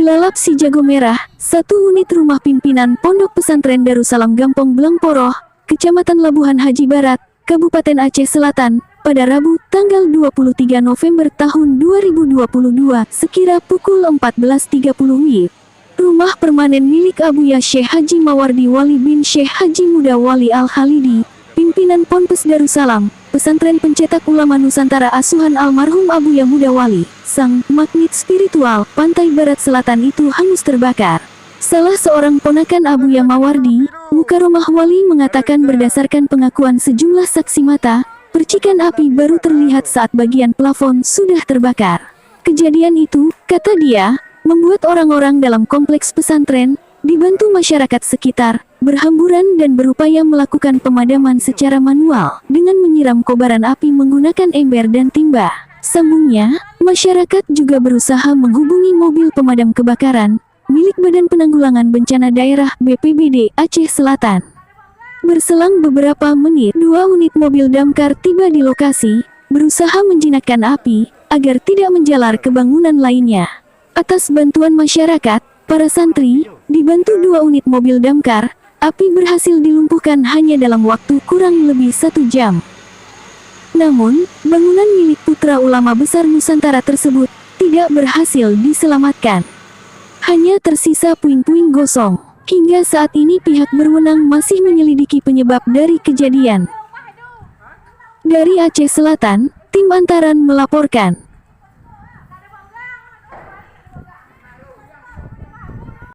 Dilalap si jago merah, satu unit rumah pimpinan Pondok Pesantren Darussalam Gampong Blangporoh, Kecamatan Labuhan Haji Barat, Kabupaten Aceh Selatan, pada Rabu, tanggal 23 November tahun 2022, sekira pukul 14.30 WIB. Rumah permanen milik Abuya Syekh Haji Mawardi Wali bin Syekh Haji Muda Wali Al-Khalidi, pimpinan Ponpes Darussalam, pesantren pencetak ulama Nusantara asuhan almarhum Abuya Muda Wali, sang magnet spiritual pantai barat selatan itu hangus terbakar. Salah seorang ponakan Abuya Mawardi, Mukaromah Wali, mengatakan berdasarkan pengakuan sejumlah saksi mata, percikan api baru terlihat saat bagian plafon sudah terbakar. Kejadian itu, kata dia, membuat orang-orang dalam kompleks pesantren, dibantu masyarakat sekitar, berhamburan dan berupaya melakukan pemadaman secara manual dengan menyiram kobaran api menggunakan ember dan timba. Sambungnya, masyarakat juga berusaha menghubungi mobil pemadam kebakaran milik Badan Penanggulangan Bencana Daerah BPBD Aceh Selatan. Berselang beberapa menit, 2 unit mobil damkar tiba di lokasi, berusaha menjinakkan api agar tidak menjalar ke bangunan lainnya. Atas bantuan masyarakat, para santri, dibantu 2 unit mobil damkar, api berhasil dilumpuhkan hanya dalam waktu kurang lebih 1 jam. Namun, bangunan milik putra ulama besar Nusantara tersebut tidak berhasil diselamatkan. Hanya tersisa puing-puing gosong. Hingga saat ini pihak berwenang masih menyelidiki penyebab dari kejadian. Dari Aceh Selatan, tim Antaran melaporkan.